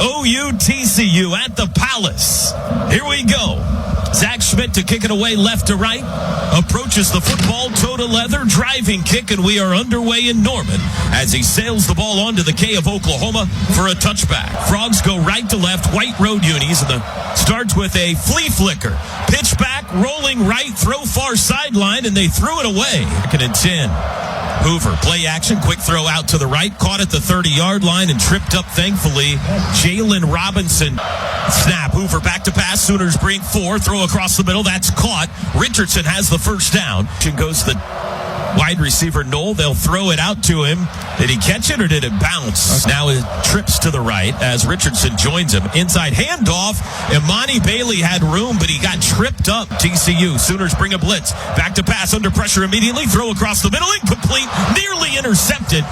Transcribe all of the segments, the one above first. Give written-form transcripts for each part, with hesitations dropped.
OU TCU at the Palace. Here we go. Zach Schmidt to kick it away left to right. Approaches the football, toe to leather, driving kick, and we are underway in Norman as he sails the ball onto the K of Oklahoma for a touchback. Frogs go right to left, white road unis, and starts with a flea flicker. Pitch back, rolling right, throw far sideline, and they threw it away. 2nd and 10. Hoover, play action, quick throw out to the right, caught at the 30-yard line and tripped up, thankfully. Jalen Robinson. Snap, Hoover back to pass, Sooners bring 4, throw across the middle, that's caught. Richardson has the first down. Goes the wide receiver Knoll, they'll throw it out to him. Did he catch it or did it bounce? Now it trips to the right as Richardson joins him. Inside handoff, Imani Bailey had room, but he got tripped up. TCU, Sooners bring a blitz. Back to pass, under pressure immediately, throw across the middle, incomplete, nearly intercepted.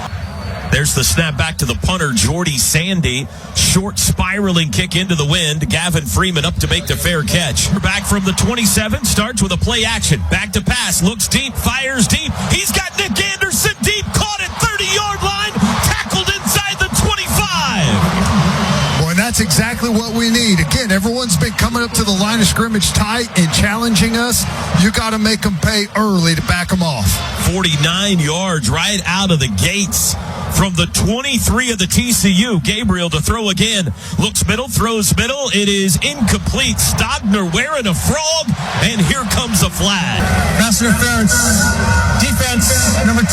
There's the snap back to the punter, Jordy Sandy. Short spiraling kick into the wind. Gavin Freeman up to make the fair catch. Back from the 27, starts with a play action. Back to pass, looks deep, fires deep. He's got Nick Anderson deep, caught at 30-yard line, tackled inside the 25. Boy, and that's exactly what we need. Again, everyone's been coming up to the line of scrimmage tight and challenging us. You got to make them pay early to back them off. 49 yards right out of the gates. From the 23 of the TCU, Gabriel to throw again. Looks middle, throws middle. It is incomplete. Stogner wearing a frog, and here comes a flag. Pass interference. Defense, number 2.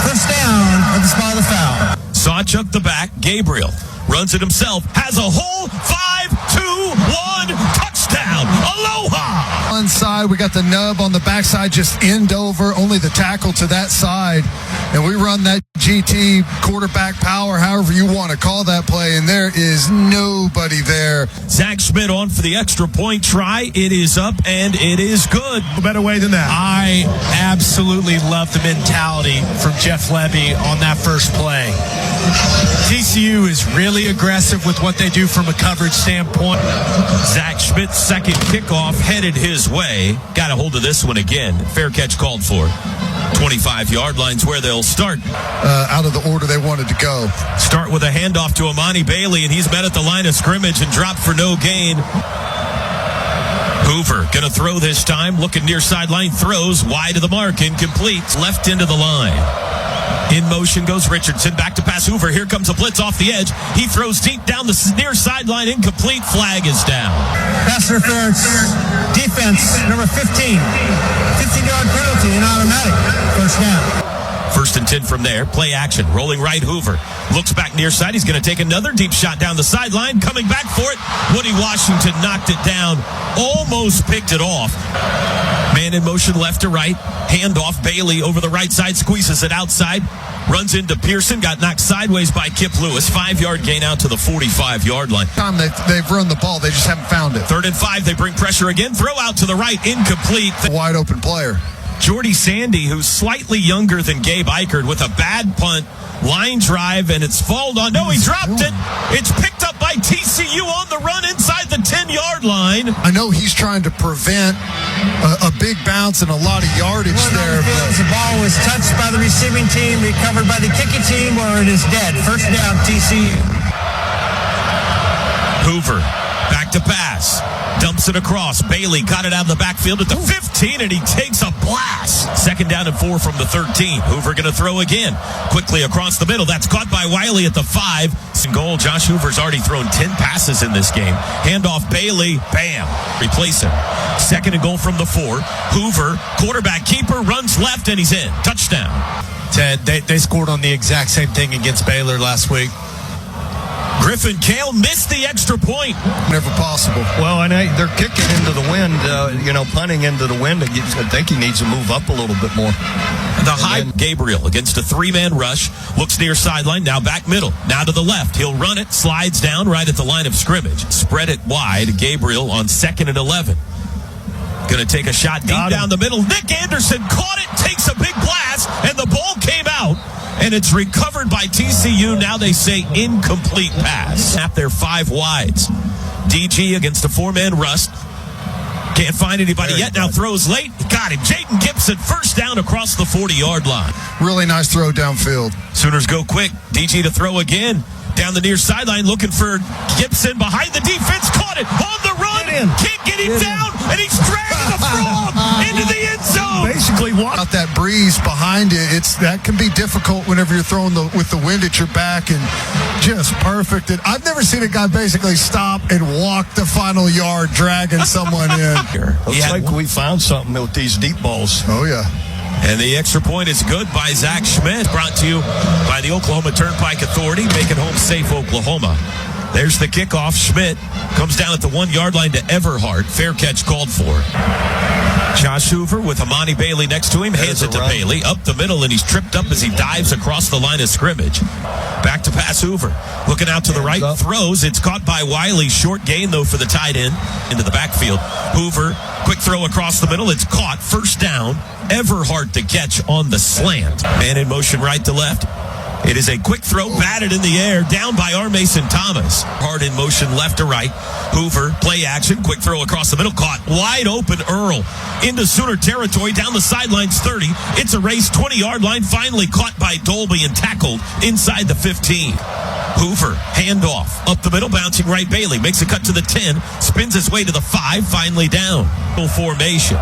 First down at the spot of the foul. Sawchuk the back. Gabriel runs it himself. Has a hole. 5, 2, 1. Touchdown. Aloha. One side, we got the nub on the backside, just end over. Only the tackle to that side. And we run that GT quarterback power, however you want to call that play, and there is nobody there. Zach Schmidt on for the extra point try. It is up, and it is good. A better way than that. I absolutely love the mentality from Jeff Levy on that first play. TCU is really aggressive with what they do from a coverage standpoint. Zach Schmidt's second kickoff headed his way. Got a hold of this one again. Fair catch called for. 25-yard line's where they'll start. Out of the order they wanted to go. Start with a handoff to Imani Bailey, and he's met at the line of scrimmage and dropped for no gain. Hoover going to throw this time, looking near sideline, throws wide of the mark, incomplete, left into the line. In motion goes Richardson, back to pass Hoover. Here comes a blitz off the edge. He throws deep down the near sideline, incomplete, flag is down. Pass interference. Defense, number 15. 15-yard penalty and automatic. First down. 1st and 10 from there. Play action. Rolling right, Hoover. Looks back near side. He's going to take another deep shot down the sideline. Coming back for it. Woody Washington knocked it down. Almost picked it off. Man in motion left to right. Handoff. Bailey over the right side. Squeezes it outside. Runs into Pearson. Got knocked sideways by Kip Lewis. 5-yard gain out to the 45-yard line. Time they've run the ball. They just haven't found it. 3rd and 5. They bring pressure again. Throw out to the right. Incomplete. Wide open player. Jordy Sandy, who's slightly younger than Gabe Eichert, with a bad punt, line drive, and it's fallen on. No, he dropped it. It's picked up by TCU on the run inside the 10-yard line. I know he's trying to prevent a big bounce and a lot of yardage there. The ball was touched by the receiving team, recovered by the kicking team, or it is dead. First down, TCU. Hoover, back to pass. Dumps it across. Bailey got it out of the backfield at the 15, and he takes a blast. 2nd down and 4 from the 13. Hoover going to throw again. Quickly across the middle. That's caught by Wiley at the 5. Goal. Josh Hoover's already thrown 10 passes in this game. Handoff Bailey. Bam. Replace him. 2nd and goal from the 4. Hoover, quarterback keeper, runs left, and he's in. Touchdown. Ted, they scored on the exact same thing against Baylor last week. Griffin Kale missed the extra point. Never possible. Well, and they're kicking into the wind, punting into the wind. I think he needs to move up a little bit more. The high Gabriel against a 3-man rush. Looks near sideline, now back middle. Now to the left. He'll run it, slides down right at the line of scrimmage. Spread it wide. Gabriel on 2nd and 11. Going to take a shot deep down the middle. Nick Anderson caught it, takes a big blast, and the ball came out. And it's recovered by TCU. Now they say incomplete pass. Snap their 5 wides. DG against a 4-man rush. Can't find anybody yet. Now throws late. Got him. Jaden Gibson, first down across the 40-yard line. Really nice throw downfield. Sooners go quick. DG to throw again. Down the near sideline, looking for Gibson behind the defense. Caught it on the run. Can't get him down, and he's dragging the frog into the end zone. Basically, what? Out that breeze behind it, that can be difficult whenever you're throwing with the wind at your back, and just perfect. And I've never seen a guy basically stop and walk the final yard dragging someone in. Looks like we found something with these deep balls. Oh, yeah. And the extra point is good by Zach Schmidt. Brought to you by the Oklahoma Turnpike Authority. Making home safe, Oklahoma. There's the kickoff. Schmidt comes down at the 1 yard line to Everhart. Fair catch called for. Josh Hoover with Amani Bailey next to him. Hands it to Bailey. Up the middle, and he's tripped up as he dives across the line of scrimmage. Back to pass Hoover. Looking out to the right. Throws. It's caught by Wiley. Short gain, though, for the tight end. Into the backfield. Hoover. Quick throw across the middle. It's caught. First down. Everhart to catch on the slant. Man in motion right to left. It is a quick throw, batted in the air, down by R. Mason Thomas. Hard in motion left to right. Hoover, play action, quick throw across the middle, caught wide open. Earl into Sooner territory, down the sidelines 30. It's a race, 20-yard line, finally caught by Dolby and tackled inside the 15. Hoover, handoff, up the middle, bouncing right. Bailey makes a cut to the 10, spins his way to the 5, finally down. Full formation.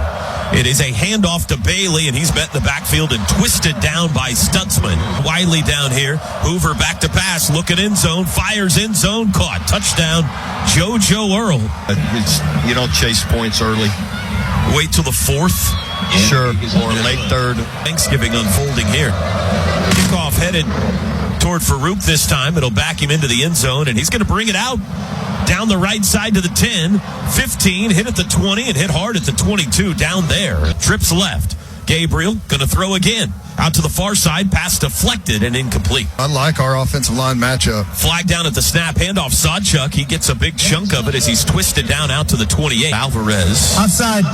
It is a handoff to Bailey, and he's met in the backfield and twisted down by Stutzman. Wiley down here. Hoover back to pass, looking end zone, fires end zone, caught. Touchdown, JoJo Earl. You don't chase points early. Wait till the 4th. Sure, or late 3rd. Thanksgiving unfolding here. Kickoff headed toward Farouk this time. It'll back him into the end zone, and he's going to bring it out. Down the right side to the 10, 15, hit at the 20, and hit hard at the 22 down there. Trips left. Gabriel going to throw again. Out to the far side, pass deflected and incomplete. Unlike our offensive line matchup. Flag down at the snap, handoff Sawchuk. He gets a big chunk of it as he's twisted down out to the 28. Alvarez. Offside.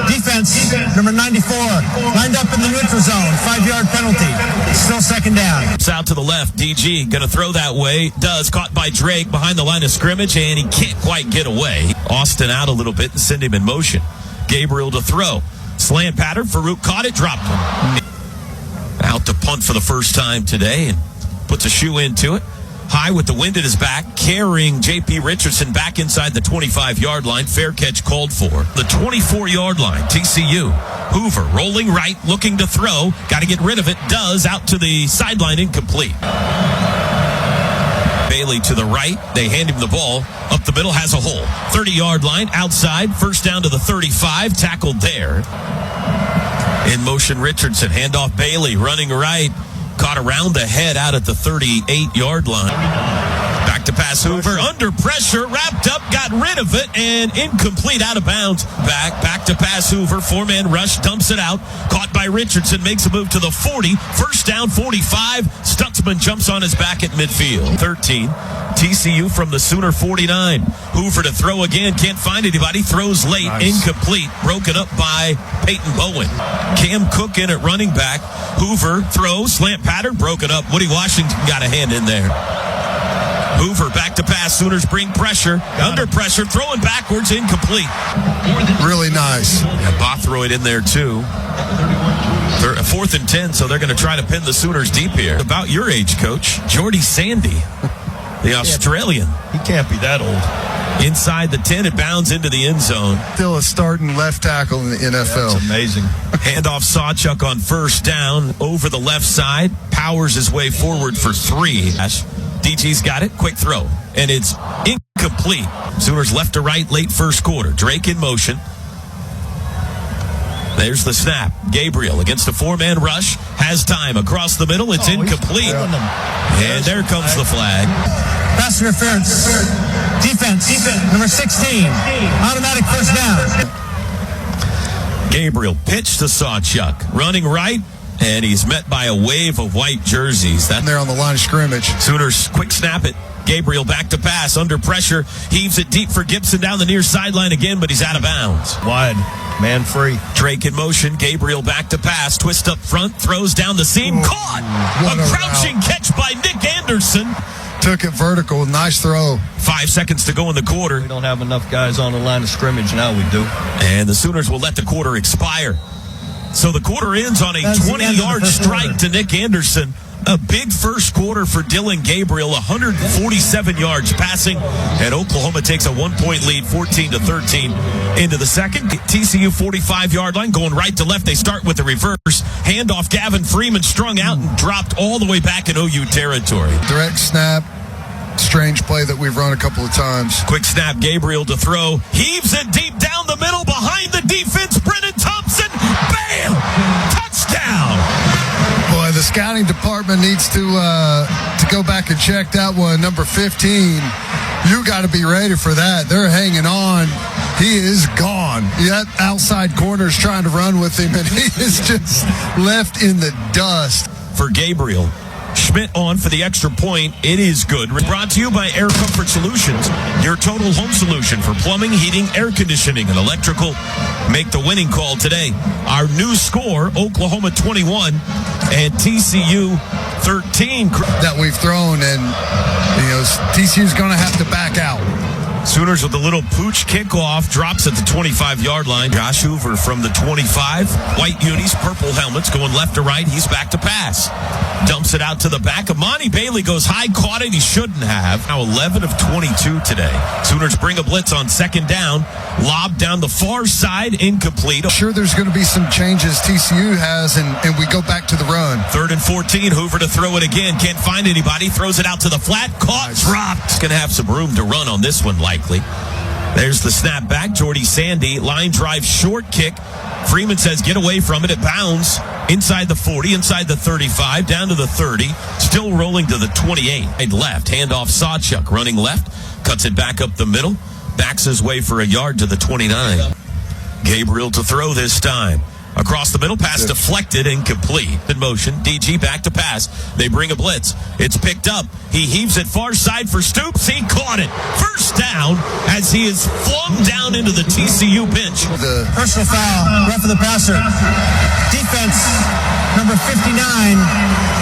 Defense, number 94. Lined up in the neutral zone. 5-yard penalty. Still second down. It's out to the left. DG going to throw that way. Does. Caught by Drake behind the line of scrimmage, and he can't quite get away. Austin out a little bit and send him in motion. Gabriel to throw. Slant pattern. Farouk caught it, dropped him. Out to punt for the first time today and puts a shoe into it. High with the wind at his back, carrying J.P. Richardson back inside the 25-yard line. Fair catch called for. The 24-yard line, TCU. Hoover rolling right, looking to throw. Got to get rid of it. Does. Out to the sideline, incomplete. Bailey to the right. They hand him the ball. Up the middle, has a hole. 30-yard line, outside. First down to the 35. Tackled there. In motion, Richardson. Handoff Bailey, running right. Caught around the head out at the 38-yard line. Back to pass Hoover. Under pressure, wrapped up, got rid of it, and incomplete, out of bounds. Back to pass Hoover. 4-man rush, dumps it out. Caught by Richardson, makes a move to the 40. First down, 45. Stutzman jumps on his back at midfield. 13. TCU from the Sooner 49. Hoover to throw again. Can't find anybody. Throws late. Nice. Incomplete. Broken up by Peyton Bowen. Cam Cook in at running back. Hoover throws. Slant pattern. Broken up. Woody Washington got a hand in there. Hoover back to pass. Sooners bring pressure. Under pressure. Throwing backwards. Incomplete. Really nice. And Bothroyd in there too. They're 4th and 10, so they're going to try to pin the Sooners deep here. About your age, Coach. Jordy Sandy, the Australian. He can't be that old. Inside the 10, it bounds into the end zone. Still a starting left tackle in the NFL. That's amazing. Handoff Sawchuk on first down over the left side. Powers his way forward for 3. DG's got it. Quick throw. And it's incomplete. Sooners left to right late first quarter. Drake in motion. There's the snap. Gabriel against a 4-man rush. Has time across the middle. It's incomplete. And there comes the flag. Pass interference. Defense, number 16. Automatic first down. Gabriel pitched to Sawchuk. Running right. And he's met by a wave of white jerseys. That's there on the line of scrimmage. Sooners quick snap it. Gabriel back to pass. Under pressure. Heaves it deep for Gibson down the near sideline again, but he's out of bounds. Wide. Man free. Drake in motion. Gabriel back to pass. Twist up front. Throws down the seam. Caught. A crouching catch by Nick Anderson. Took it vertical. Nice throw. 5 seconds to go in the quarter. We don't have enough guys on the line of scrimmage. Now we do. And the Sooners will let the quarter expire. So the quarter ends on a 20-yard strike to Nick Anderson A big first quarter for Dillon Gabriel, 147 yards passing, and Oklahoma takes a 1-point lead, 14-13 into the second. TCU 45-yard line, going right to left. They start with the reverse. Handoff, Gavin Freeman strung out and dropped all the way back in OU territory. Direct snap. Strange play that we've run a couple of times. Quick snap, Gabriel to throw. Heaves it deep down the middle behind the defense. Brennan Thompson, bam! Touchdown! Boy, the scouting department needs to go back and check that one. Number 15, you got to be ready for that. They're hanging on. He is gone. That outside corner is trying to run with him, and he is just left in the dust. For Gabriel. Schmidt on for the extra point. It is good. Brought to you by Air Comfort Solutions, your total home solution for plumbing, heating, air conditioning, and electrical. Make the winning call today. Our new score, Oklahoma 21 and TCU 13. That we've thrown, and TCU's going to have to back out. Sooners with a little pooch kickoff, drops at the 25-yard line. Josh Hoover from the 25. White unis, purple helmets, going left to right. He's back to pass. Dumps it out to the back. Amani Bailey goes high, caught it. He shouldn't have. Now 11 of 22 today. Sooners bring a blitz on second down. Lob down the far side, incomplete. Sure, there's going to be some changes TCU has, and we go back to the run. 3rd and 14. Hoover to throw it again. Can't find anybody. Throws it out to the flat. Caught, dropped. He's going to have some room to run on this one, likely. There's the snap back. Jordy Sandy, line drive, short kick. Freeman says get away from it. It bounds inside the 40, inside the 35, down to the 30. Still rolling to the 28. Left, handoff Sawchuk, running left. Cuts it back up the middle. Backs his way for a yard to the 29. Gabriel to throw this time. Across the middle, pass deflected, incomplete. In motion, DG back to pass. They bring a blitz. It's picked up. He heaves it far side for Stoops. He caught it. First down as he is flung down into the TCU bench. The personal foul, roughing the passer. Defense, number 59,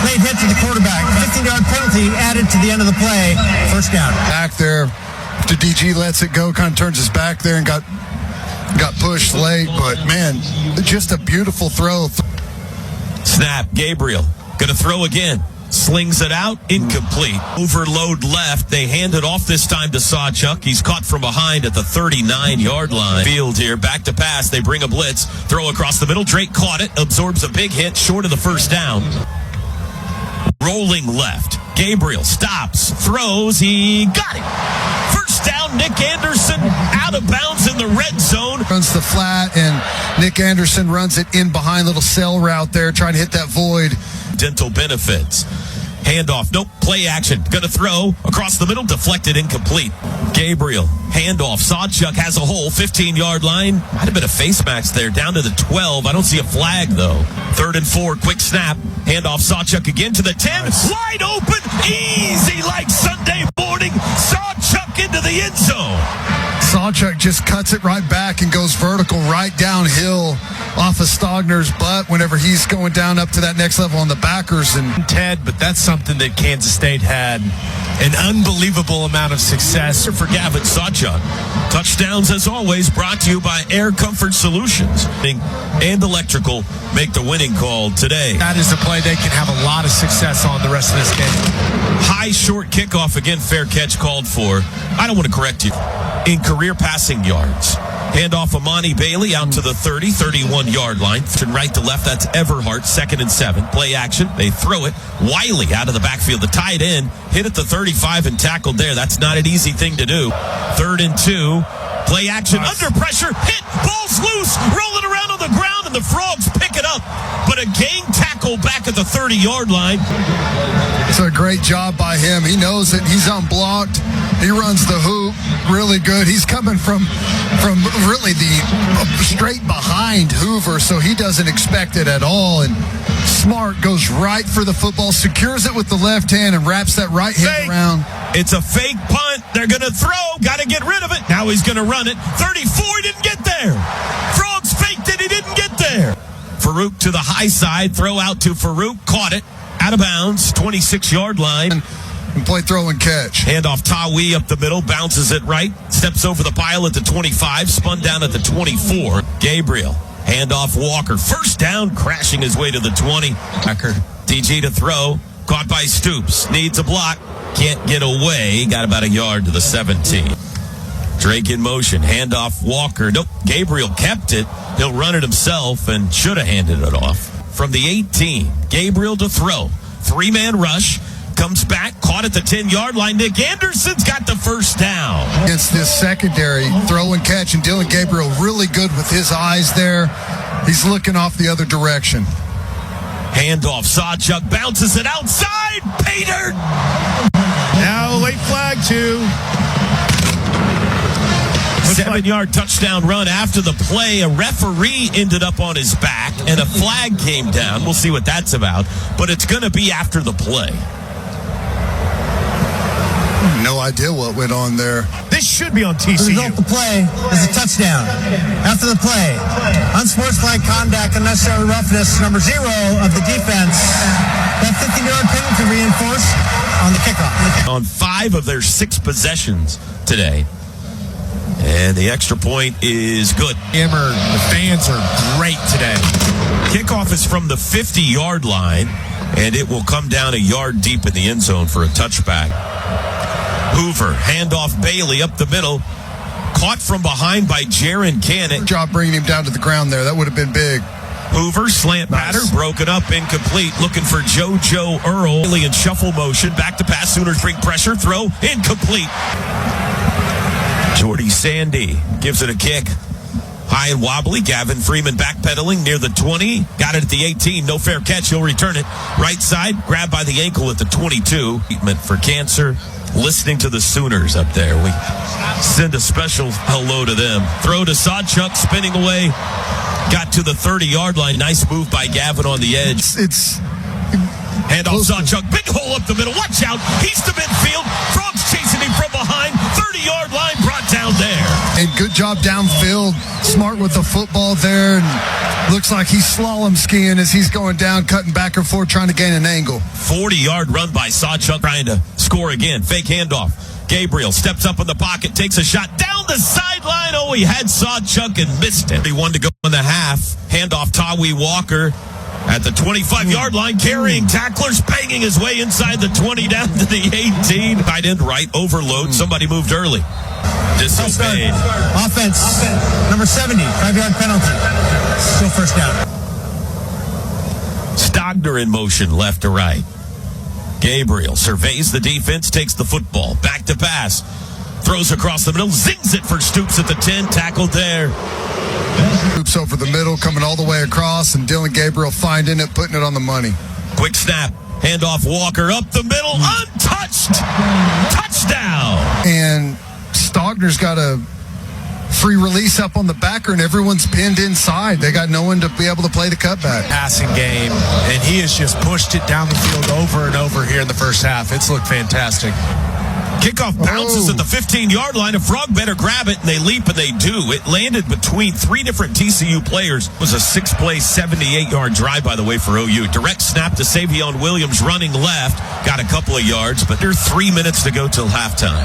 late hit to the quarterback. 15-yard penalty added to the end of the play. First down. Back there, after DG lets it go, kind of turns his back there and got pushed late, but man, just a beautiful throw. Snap, Gabriel gonna throw again, slings it out, incomplete. Overload left. They hand it off this time to Sawchuk. He's caught from behind at the 39-yard line. Field here, back to pass. They bring a blitz, throw across the middle. Drake caught it, absorbs a big hit short of the first down. Rolling left, Gabriel stops, throws, he got it. First down, Nick Anderson out of bounds in the red zone. Runs the flat, and Nick Anderson runs it in behind, little sail route there, trying to hit that void. Dental benefits. Handoff, nope, play action. Gonna throw across the middle, deflected, incomplete. Gabriel, handoff. Sawchuk has a hole, 15-yard line. Might have been a face mask there, down to the 12. I don't see a flag, though. 3rd and 4, quick snap. Handoff, Sawchuk again to the 10. Wide open, easy like Sunday morning. Sawchuk into the end zone. Sawchuk just cuts it right back and goes vertical right downhill off of Stogner's butt whenever he's going down up to that next level on the backers. And Ted, but that's something that Kansas State had an unbelievable amount of success. For Gavin Sawchuk. Touchdowns, as always, brought to you by Air Comfort Solutions and Electrical. Make the winning call today. That is a play they can have a lot of success on the rest of this game. High short kickoff, again, fair catch called for. I don't want to correct you. In career passing yards. Handoff Amani Bailey out to the 30, 31-yard line. From right to left, that's Everhart, 2nd and 7. Play action. They throw it. Wiley out of the backfield. The tight end hit at the 35 and tackled there. That's not an easy thing to do. 3rd and 2. Play action. Under pressure. Hit. Ball's loose. Rolling around on the ground, and the Frogs pick it up. But a gang tackle back at the 30-yard line. it's a great job by him. He knows it. He's unblocked. He runs the hoop really good. He's coming from really the straight behind Hoover, so he doesn't expect it at all. And Smart goes right for the football, secures it with the left hand, and wraps that right hand around. It's a fake punt. They're going to throw. Got to get rid of it. Now he's going to run it. 34, he didn't get there. Frogs faked it. He didn't get there. Farouk to the high side. Throw out to Farouk. Caught it. Out of bounds. 26-yard line. And play throw and catch. Handoff Tawi up the middle. Bounces it right. Steps over the pile at the 25. Spun down at the 24. Gabriel. Handoff Walker. First down. Crashing his way to the 20. DG to throw. Caught by Stoops. Needs a block. Can't get away. Got about a yard to the 17. Drake in motion. Handoff Walker. Nope. Gabriel kept it. He'll run it himself and should have handed it off. From the 18, Gabriel to throw. 3-man rush. Comes back, caught at the 10-yard line. Nick Anderson's got the first down. Against this secondary, throw and catch, and Dylan Gabriel really good with his eyes there. He's looking off the other direction. Handoff, Sawchuk bounces it outside. Pater! Now late flag 2. 7-yard touchdown run after the play. A referee ended up on his back, and a flag came down. We'll see what that's about, but it's going to be after the play. No idea what went on there. This should be on TCU. The result of the play is a touchdown. After the play, unsportsmanlike conduct, unnecessary roughness, number 0 of the defense. That 15-yard penalty reinforced on the kickoff. On 5 of their 6 possessions today. And the extra point is good. Hammer, the fans are great today. Kickoff is from the 50-yard line, and it will come down a yard deep in the end zone for a touchback. Hoover, handoff Bailey up the middle. Caught from behind by Jaron Cannon. Good job bringing him down to the ground there. That would have been big. Hoover, slant pattern, broken up, incomplete. Looking for JoJo Earl. Bailey in shuffle motion. Back to pass. Sooners bring pressure. Throw, incomplete. Jordy Sandy gives it a kick. High and wobbly. Gavin Freeman backpedaling near the 20. Got it at the 18. No fair catch. He'll return it. Right side. Grabbed by the ankle at the 22. Treatment for cancer. Listening to the Sooners up there. We send a special hello to them. Throw to Sawchuk, spinning away. Got to the 30-yard line. Nice move by Gavin on the edge. It's handoff Sawchuk. Big hole up the middle. Watch out. He's to midfield. Frogs chasing him from behind. 30-yard line brought down there. And good job downfield. Smart with the football there. And looks like he's slalom skiing as he's going down, cutting back and forth, trying to gain an angle. 40-yard run by Sawchuk, trying to score again. Fake handoff. Gabriel steps up in the pocket, takes a shot down the sideline. Oh, he had Sawchuk and missed it. He wanted to go in the half. Handoff Toby Walker at the 25-yard line, carrying tacklers, banging his way inside the 20 down to the 18. Tight end right, overload. Somebody moved early. Disobeyed. Offense, number 70, 5-yard penalty. Still first down. Stogner in motion, left to right. Gabriel surveys the defense, takes the football. Back to pass. Throws across the middle, zings it for Stoops at the 10. Tackled there. Stoops over the middle, coming all the way across, and Dylan Gabriel finding it, putting it on the money. Quick snap. Handoff Walker up the middle, untouched. Touchdown. And Stogner's got a free release up on the backer, and everyone's pinned inside. They got no one to be able to play the cutback. Passing game, and he has just pushed it down the field over and over here in the first half. It's looked fantastic. Kickoff bounces at the 15-yard line. A Frog better grab it, and they leap, and they do. It landed between 3 different TCU players. It was a 6-play, 78-yard drive, by the way, for OU. Direct snap to Savion Williams running left. Got a couple of yards, but there's 3 minutes to go till halftime.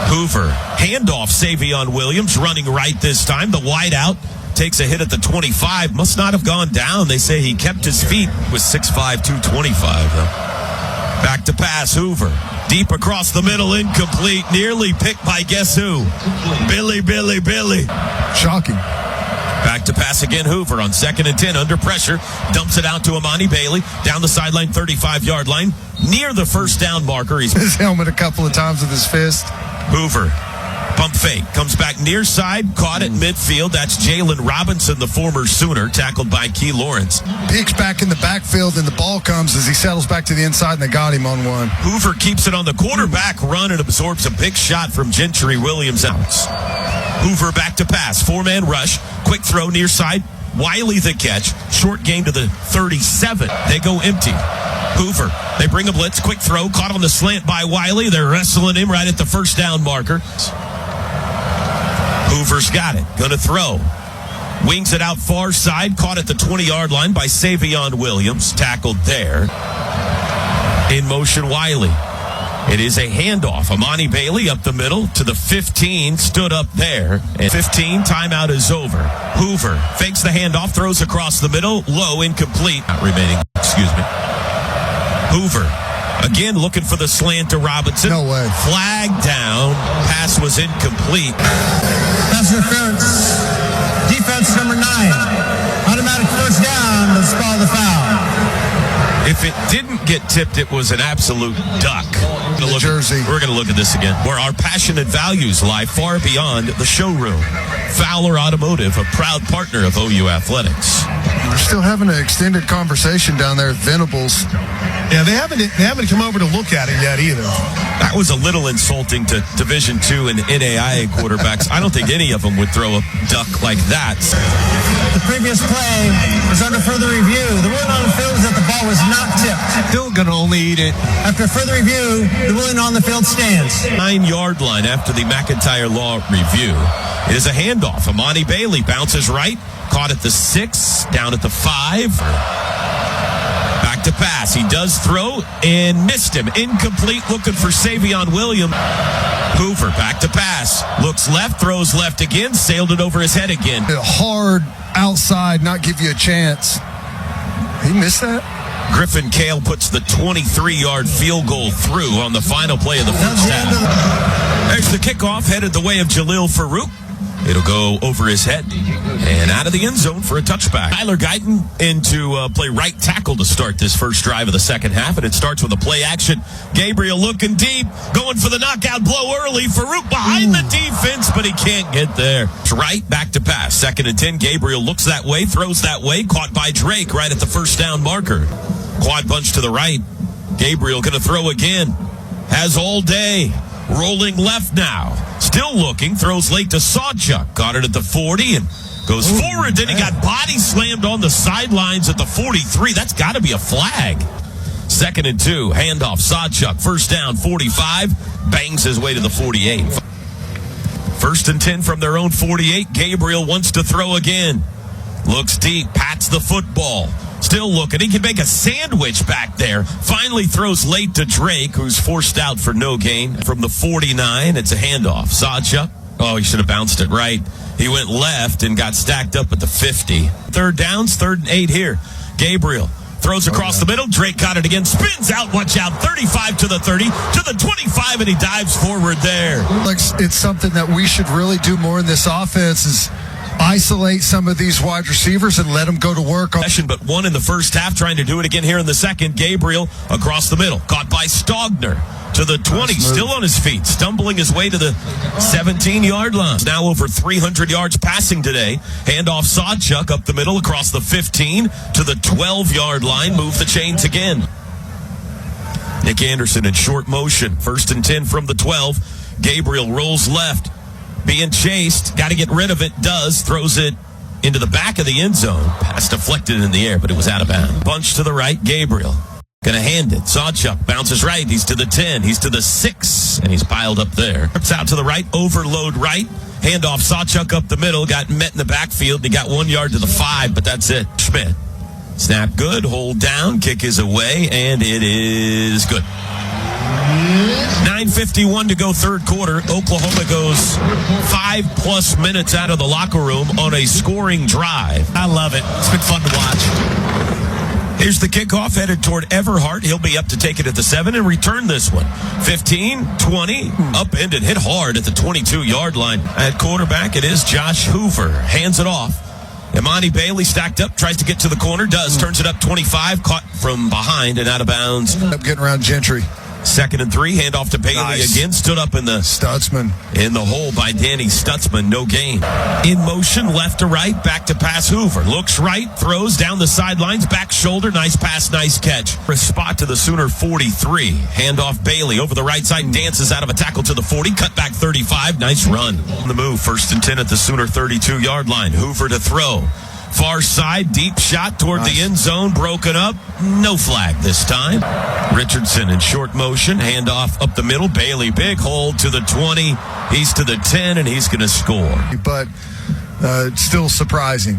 Hoover, handoff Savion Williams, running right this time. The wide out takes a hit at the 25. Must not have gone down. They say he kept his feet with 6'5", 225, though. Back to pass, Hoover. Deep across the middle, incomplete. Nearly picked by guess who? Billy. Shocking. Back to pass again, Hoover on 2nd and 10 under pressure. Dumps it out to Amani Bailey. Down the sideline, 35-yard line. Near the first down marker. He's his helmet a couple of times with his fist. Hoover. Pump fake. Comes back near side. Caught at midfield. That's Jalen Robinson, the former Sooner, tackled by Key Lawrence. Peeks back in the backfield, and the ball comes as he settles back to the inside, and they got him on one. Hoover keeps it on the quarterback run and absorbs a big shot from Gentry Williams out. Hoover back to pass. 4-man rush. Quick throw near side. Wiley the catch. Short game to the 37. They go empty. Hoover. They bring a blitz. Quick throw. Caught on the slant by Wiley. They're wrestling him right at the first down marker. Hoover's got it. Gonna throw. Wings it out far side. Caught at the 20-yard line by Savion Williams. Tackled there. In motion, Wiley. It is a handoff. Amani Bailey up the middle to the 15. Stood up there. And 15, timeout is over. Hoover fakes the handoff. Throws across the middle. Low, incomplete. Not remaining. Excuse me. Hoover again looking for the slant to Robinson. No way. Flag down. Pass was incomplete. Pass interference. Defense number 9. Automatic first down. Let's call the foul. If it didn't get tipped, it was an absolute duck. We're going to look at this again. Where our passionate values lie far beyond the showroom. Fowler Automotive, a proud partner of OU Athletics. We're still having an extended conversation down there at Venables. Yeah, they haven't come over to look at it yet either. That was a little insulting to Division II and NAIA quarterbacks. I don't think any of them would throw a duck like that. The previous play is under further review. The ruling on the field is that the ball was not tipped. Still going to only eat it. After further review, the ruling on the field stands. 9-yard line after the McIntyre Law review. It is a handoff. Amani Bailey bounces right. Caught at the 6, down at the 5. Back to pass. He does throw and missed him. Incomplete, looking for Savion Williams. Hoover back to pass. Looks left, throws left again, sailed it over his head again. Hard outside, not give you a chance. He missed that? Griffin Cale puts the 23-yard field goal through on the final play of the first half. There's the kickoff, headed the way of Jalil Farouk. It'll go over his head and out of the end zone for a touchback. Tyler Guyton into play right tackle to start this first drive of the second half, and it starts with a play action. Gabriel looking deep, going for the knockout blow early. Farouk behind the defense, but he can't get there. It's right, back to pass. 2nd and 10. Gabriel looks that way, throws that way, caught by Drake right at the first down marker. Quad bunch to the right. Gabriel going to throw again. Has all day. Rolling left now. Still looking. Throws late to Sawchuk. Got it at the 40 and goes forward. Then he got body slammed on the sidelines at the 43. That's got to be a flag. 2nd and 2. Handoff. Sawchuk. First down. 45. Bangs his way to the 48. 1st and 10 from their own 48. Gabriel wants to throw again. Looks deep. Pats the football. Still looking. He can make a sandwich back there. Finally throws late to Drake, who's forced out for no gain. From the 49, it's a handoff. Sawchuk. Oh, he should have bounced it right. He went left and got stacked up at the 50. 3rd downs, 3rd and 8 here. Gabriel throws across the middle. Drake caught it again. Spins out. Watch out. 35 to the 30, to the 25, and he dives forward there. Like, it's something that we should really do more in this offense is isolate some of these wide receivers and let them go to work. But one in the first half, trying to do it again here in the second. Gabriel across the middle, caught by Stogner to the 20, still on his feet, stumbling his way to the 17-yard line. Now over 300 yards passing today. Handoff Sawchuk up the middle across the 15 to the 12-yard line. Move the chains again. Nick Anderson in short motion. 1st and 10 from the 12. Gabriel rolls left. Being chased, got to get rid of it, does, throws it into the back of the end zone. Pass deflected in the air, but it was out of bounds. Bunch to the right, Gabriel. Going to hand it. Sawchuk bounces right. He's to the 10. He's to the 6, and he's piled up there. Trips out to the right, overload right. Handoff, Sawchuk up the middle, got met in the backfield. He got 1 yard to the 5, but that's it. Schmidt. Snap good, hold down, kick is away, and it is good. 9:51 to go third quarter. Oklahoma goes 5+ minutes out of the locker room on a scoring drive. I love it. It's been fun to watch. Here's the kickoff headed toward Everhart. He'll be up to take it at the 7 and return this one. 15, 20, upended, hit hard at the 22-yard line. At quarterback, it is Josh Hoover. Hands it off. Imani Bailey stacked up, tries to get to the corner, does, turns it up 25, caught from behind and out of bounds. Up getting around Gentry. 2nd and 3, handoff to Bailey again, stood up in the Stutzman. In the hole by Danny Stutzman, no gain. In motion, left to right, back to pass Hoover. Looks right, throws down the sidelines, back shoulder, nice pass, nice catch. For a spot to the Sooner 43. Handoff Bailey over the right side, dances out of a tackle to the 40, cut back 35, nice run. On the move, 1st and 10 at the Sooner 32-yard line. Hoover to throw. Far side, deep shot toward the end zone, broken up. No flag this time. Richardson in short motion, handoff up the middle. Bailey, big hold to the 20. He's to the 10, and he's going to score. But still surprising.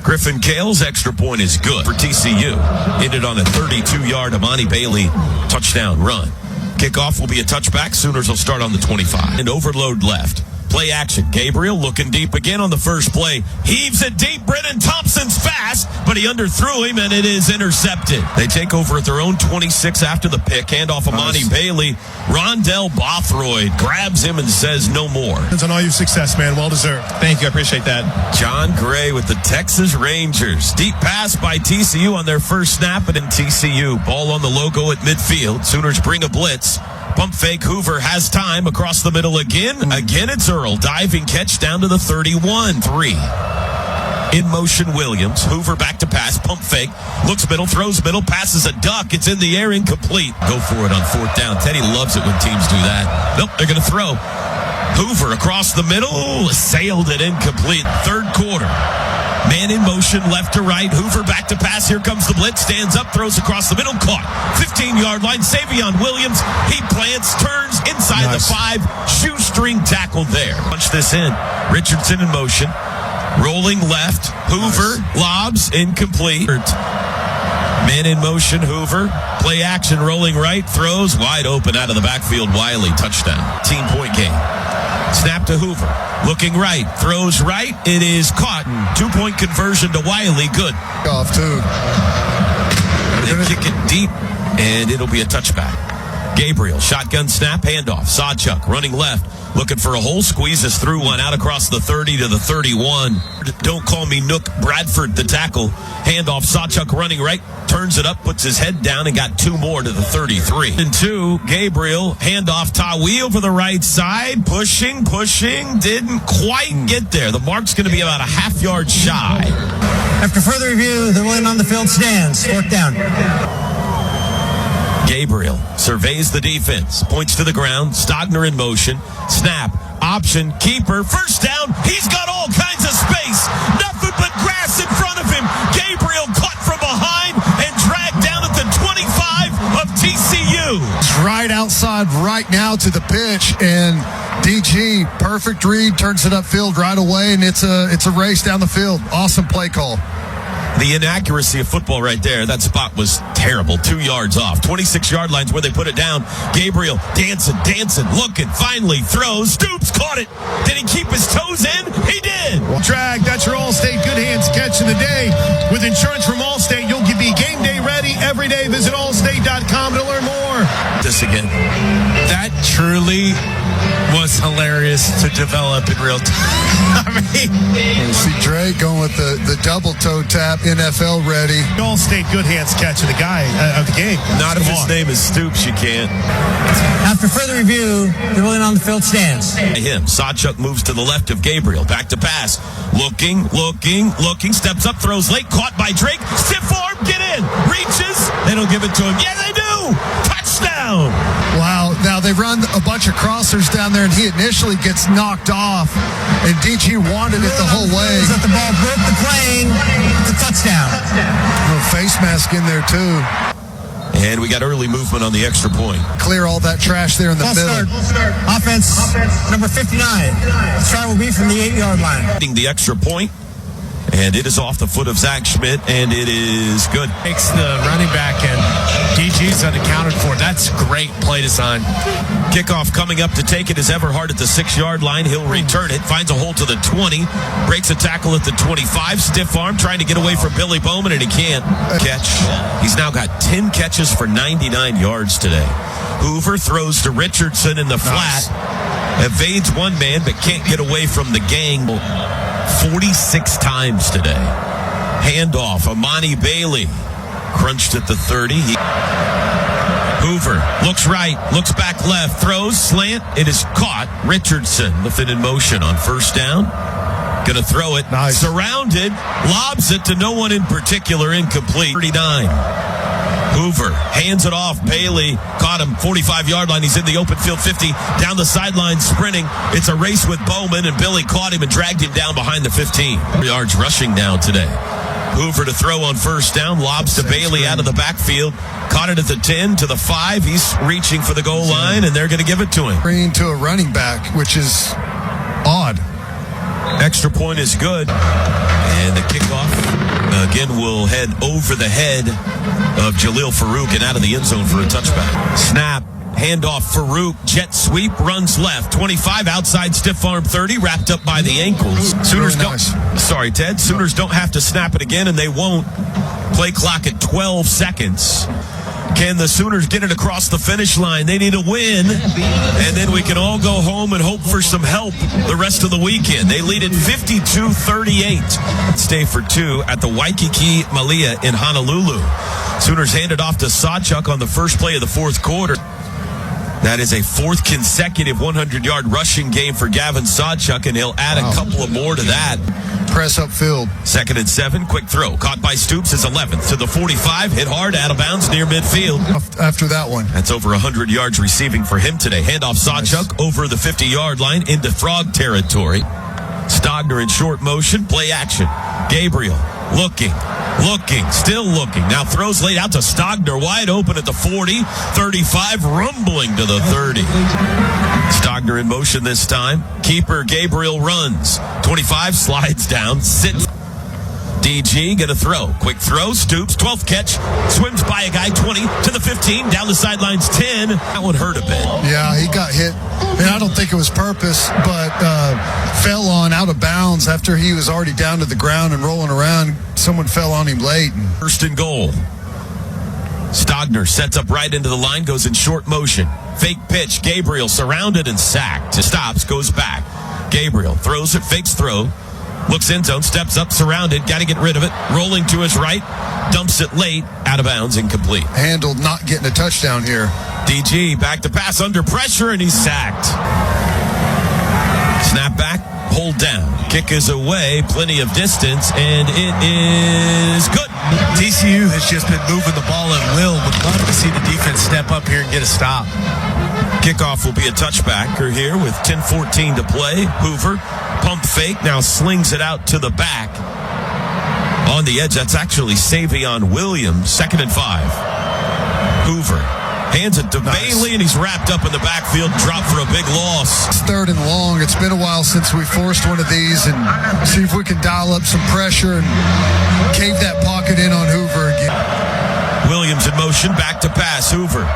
Griffin Cale's extra point is good for TCU. Ended on a 32-yard Imani Bailey touchdown run. Kickoff will be a touchback. Sooners will start on the 25. And overload left. Play action. Gabriel looking deep again on the first play. Heaves it deep. Brennan Thompson's fast, but he underthrew him, and it is intercepted. They take over at their own 26 after the pick. Handoff Amani Bailey. Rondell Bothroyd grabs him and says no more. It's on all your success, man. Well deserved. Thank you. I appreciate that. John Gray with the Texas Rangers. Deep pass by TCU on their first snap, and in TCU. Ball on the logo at midfield. Sooners bring a blitz. Pump fake. Hoover has time across the middle again. Again, it's Earl. Diving catch down to the 31. 3. In motion, Williams. Hoover back to pass. Pump fake. Looks middle. Throws middle. Passes a duck. It's in the air. Incomplete. Go for it on fourth down. Teddy loves it when teams do that. Nope, they're going to throw. Hoover across the middle. Sailed it incomplete. Third quarter. Man in motion, left to right. Hoover back to pass. Here comes the blitz. Stands up, throws across the middle. Caught. 15-yard line. Savion Williams. He plants, turns inside the 5. Shoestring tackle there. Punch this in. Richardson in motion. Rolling left. Hoover lobs. Incomplete. Man in motion. Hoover. Play action. Rolling right. Throws wide open out of the backfield. Wiley. Touchdown. Team-point game. Snap to Hoover. Looking right. Throws right. It is caught. 2-point conversion to Wiley. Good. Off, too. They kick it deep, and it'll be a touchback. Gabriel, shotgun snap, handoff. Sawchuk running left. Looking for a hole, squeezes through one out across the 30 to the 31. Don't call me Nook. Bradford, the tackle. Handoff, Sawchuk running right. Turns it up, puts his head down, and got 2 more to the 33. And 2, Gabriel, handoff, Tawi over the right side. Pushing, didn't quite get there. The mark's going to be about a half-yard shy. After further review, the ruling on the field stands. Fourth down. Gabriel surveys the defense, points to the ground. Stogner in motion. Snap, option, keeper, first down. He's got all kinds of space. Nothing but grass in front of him. Gabriel caught from behind and dragged down at the 25 of TCU. It's right outside right now to the pitch, and DG, perfect read, turns it upfield right away, and it's a race down the field. Awesome play call. The inaccuracy of football right there. That spot was terrible. 2 yards off. 26-yard lines where they put it down. Gabriel dancing, looking, finally throws. Stoops caught it. Did he keep his toes in? He did. Drag, that's your Allstate Good Hands catch of the day. With insurance from Allstate, you'll be game day ready every day. Visit allstate.com to learn more. This again. That truly was hilarious to develop in real time. I mean, You see Drake going with the double toe tap, NFL ready. Allstate Good Hands catch of the guy of the game. Not if his name is Stoops, you can't. After further review, the ruling on the field stands. Him. Sawchuk moves to the left of Gabriel. Back to pass. Looking. Steps up, throws late. Caught by Drake. Stiff arm. Get in. Reaches. They don't give it to him. Yeah, they do. Touchdown. Wow. Now they run a bunch of crossers down there, and he initially gets knocked off, and DG wanted it the whole way. That the ball broke the plane. It's a touchdown. Little face mask in there, too. And we got early movement on the extra point. Clear all that trash there in the middle. Offense number 59. The try will be from the 8-yard line. The extra point, and it is off the foot of Zach Schmidt, and it is good. makes the running back, and DG's unaccounted for. That's great play design. Kickoff coming up to take it is Everhart at the 6-yard line. He'll return it. Finds a hole to the 20. Breaks a tackle at the 25. Stiff arm trying to get away from Billy Bowman, and he can't catch. He's now got 10 catches for 99 yards today. Hoover throws to Richardson in the flat. Evades one man, but can't get away from the gang 46 times today. Handoff. Amani Bailey crunched at the 30. Hoover looks right, looks back left, throws, slant. It is caught. Richardson lifted in motion on first down. Going to throw it. Nice. Surrounded. Lobs it to no one in particular. Incomplete. 39. Hoover hands it off. Bailey caught him 45-yard line. He's in the open field 50. Down the sideline sprinting. It's a race with Bowman, and Billy caught him and dragged him down behind the 15. 3 yards rushing now today. Hoover to throw on first down. Lobs to Bailey out of the backfield. Caught it at the 10 to the 5. He's reaching for the goal line, and they're going to give it to him. Bringing to a running back, which is odd. Extra point is good. And the kickoff, again, will head over the head of Jalil Farouk and out of the end zone for a touchback. Snap. Handoff Farouk, jet sweep, runs left. 25 outside, stiff arm 30, wrapped up by the ankles. Sooners Really nice. Sorry, Ted. Sooners don't have to snap it again, and they won't. Play clock at 12 seconds. Can the Sooners get it across the finish line? They need a win, and then we can all go home and hope for some help the rest of the weekend. They lead at 52-38. Stay for two at the Waikiki Malia in Honolulu. Sooners handed off to Sawchuk on the first play of the fourth quarter. That is a fourth consecutive 100-yard rushing game for Gavin Sawchuk, and he'll add a couple of more to that. Press upfield. 2nd and 7, quick throw. Caught by Stoops is 11th to the 45. Hit hard, out of bounds near midfield. After that one. That's over 100 yards receiving for him today. Handoff Sawchuk over the 50-yard line into Frog territory. Stogner in short motion, play action. Gabriel looking, still looking. Now throws laid out to Stogner, wide open at the 40, 35, rumbling to the 30. Stogner in motion this time. Keeper Gabriel runs. 25 slides down, sits. DG gonna throw. Quick throw, Stoops, 12th catch, swims by a guy, 20 to the 15, down the sidelines, 10. That one hurt a bit. Yeah, he got hit. And I don't think it was purpose, but fell on out of bounds after he was already down to the ground and rolling around. Someone fell on him late. First and goal. Stogner sets up right into the line, goes in short motion. Fake pitch, Gabriel surrounded and sacked. Stops, goes back. Gabriel throws it, fakes throw. Looks end zone, steps up, surrounded, got to get rid of it. Rolling to his right, dumps it late, out of bounds, incomplete. Handled not getting a touchdown here. DG back to pass under pressure, and he's sacked. Snap back, hold down. Kick is away, plenty of distance, and it is good. TCU has just been moving the ball at will. Would love to see the defense step up here and get a stop. Kickoff will be a touchbacker here with 10:14 to play. Hoover, pump fake, now slings it out to the back. On the edge, that's actually Savion Williams, 2nd and 5. Hoover hands it to Bailey, and he's wrapped up in the backfield, dropped for a big loss. It's 3rd and long. It's been a while since we forced one of these, and see if we can dial up some pressure and cave that pocket in on Hoover again. Williams in motion, back to pass. Hoover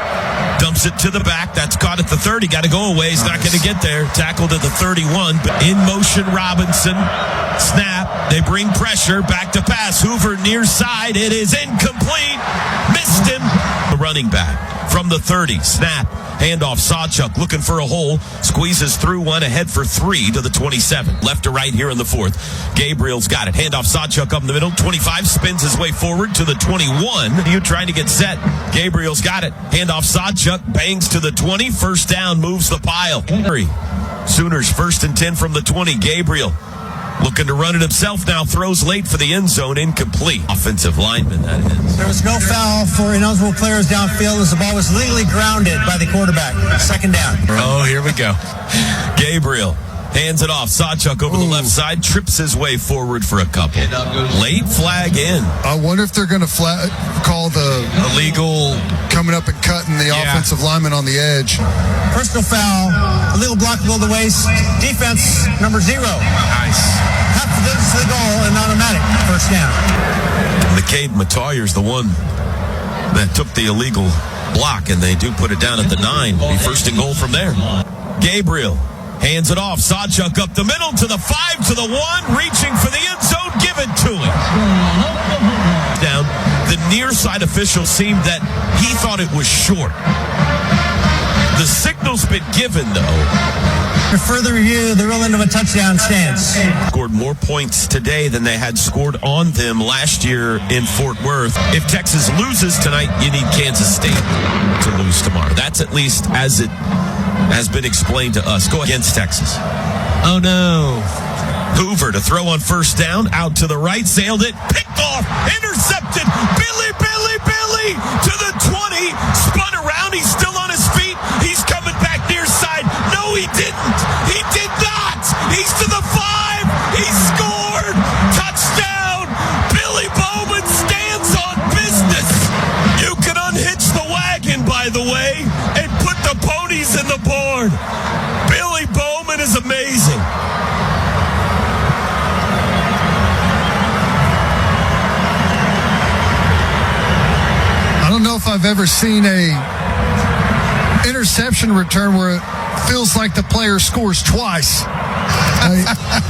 dumps it to the back. That's caught at the 30. Got to go away. He's not going to get there. Tackled at the 31. But in motion, Robinson. Snap. They bring pressure. Back to pass. Hoover near side. It is incomplete. Missed him. The running back from the 30. Snap. Handoff. Sawchuk looking for a hole. Squeezes through one, ahead for 3 to the 27. Left to right here in the 4th. Gabriel's got it. Handoff. Sawchuk up in the middle. 25 spins his way forward to the 21. You trying to get set. Gabriel's got it. Handoff. Sawchuk bangs to the 20. First down, moves the pile. Sooners 1st and 10 from the 20. Gabriel looking to run it himself now. Throws late for the end zone. Incomplete. Offensive lineman, that is. There was no foul for ineligible players downfield as the ball was legally grounded by the quarterback. 2nd down. Oh, here we go. Gabriel hands it off. Sawchuk over the left side, trips his way forward for a couple. Late flag in. I wonder if they're going to call the Illegal coming up and cutting the offensive lineman on the edge. Personal foul, illegal block below the waist, defense number 0. Nice. Half the distance to the goal and automatic. First down. McCabe Matayer's the one that took the illegal block, and they do put it down at the 9. Be 1st and goal from there. Gabriel hands it off. Sawchuk up the middle to the 5, to the 1, reaching for the end zone. Give it to him. Down. The near side official seemed that he thought it was short. The signal's been given, though. For further review, the real end of a touchdown stands. Scored more points today than they had scored on them last year in Fort Worth. If Texas loses tonight, you need Kansas State to lose tomorrow. That's at least as it has been explained to us. Go against Texas. Oh, no. Hoover to throw on 1st down. Out to the right. Sailed it. Picked off. Intercepted. Billy to the 20. Spun around. He's still on his feet. He's coming back near side. No, he didn't. He did not. He's to the 5. He scored. Touchdown. Billy Bowman stands on business. You can unhitch the wagon, by the way, and put the ponies in the barn. Billy Bowman is amazing. I don't know if I've ever seen a interception return where it feels like the player scores twice.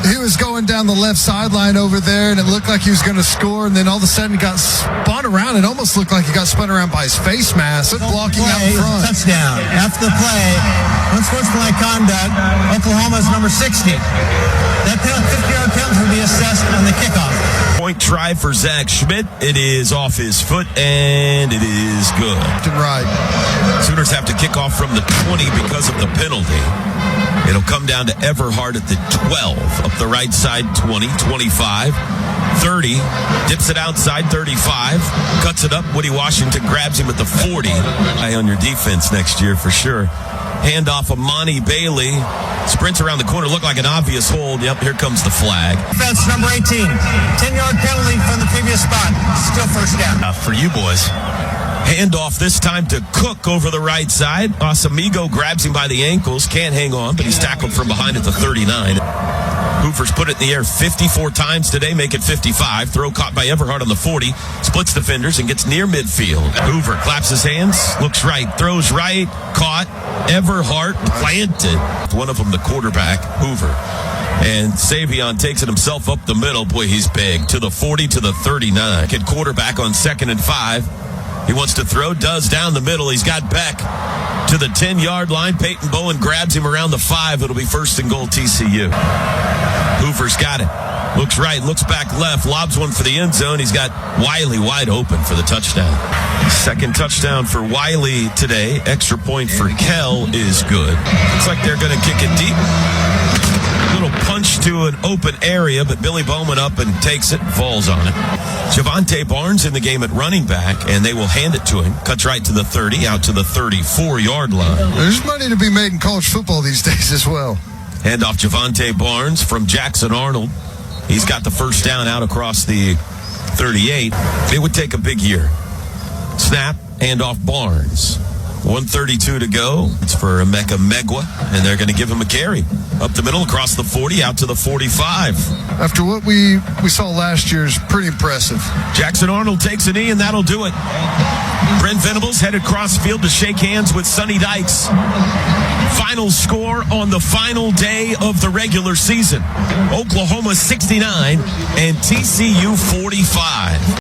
He was going down the left sideline over there, and it looked like he was going to score, and then all of a sudden he got spun around. It almost looked like he got spun around by his face mask, blocking out front. Touchdown. After the play, unsportsmanlike conduct, Oklahoma's number 60. That 50-yard penalty will be assessed on the kickoff. Point try for Zach Schmidt. It is off his foot, and it is good. Right. Sooners have to kick off from the 20 because of the penalty. It'll come down to Everhart at the 12, up the right side, 20, 25, 30, dips it outside, 35, cuts it up. Woody Washington grabs him at the 40. Eye on your defense next year for sure. Handoff of Monty Bailey. Sprints around the corner, look like an obvious hold. Yep, here comes the flag. Defense number 18. 10-yard penalty from the previous spot. Still first down. For you boys. Handoff this time to Cook over the right side. Osamigo grabs him by the ankles. Can't hang on, but he's tackled from behind at the 39. Hoover's put it in the air 54 times today, make it 55. Throw caught by Everhart on the 40. Splits defenders and gets near midfield. Hoover claps his hands, looks right, throws right, caught. Everhart planted. One of them, the quarterback, Hoover. And Savion takes it himself up the middle. Boy, he's big. To the 40, to the 39. Kid quarterback on 2nd and 5. He wants to throw, does down the middle. He's got Beck to the 10-yard line. Peyton Bowen grabs him around the 5. It'll be 1st and goal TCU. Hoover's got it. Looks right, looks back left, lobs one for the end zone. He's got Wiley wide open for the touchdown. Second touchdown for Wiley today. Extra point for Kell is good. Looks like they're going to kick it deep. Little punch to an open area, but Billy Bowman up and takes it and falls on it. Javonte Barnes in the game at running back, and they will hand it to him. Cuts right to the 30, out to the 34-yard line. There's money to be made in college football these days as well. Hand off Javonte Barnes from Jackson Arnold. He's got the first down out across the 38. It would take a big year. Snap, hand off Barnes. 1:32 to go. It's for Emeka Megwa, and they're going to give him a carry. Up the middle, across the 40, out to the 45. After what we saw last year is pretty impressive. Jackson Arnold takes a knee, and that'll do it. Brent Venables headed cross field to shake hands with Sonny Dykes. Final score on the final day of the regular season. Oklahoma 69 and TCU 45.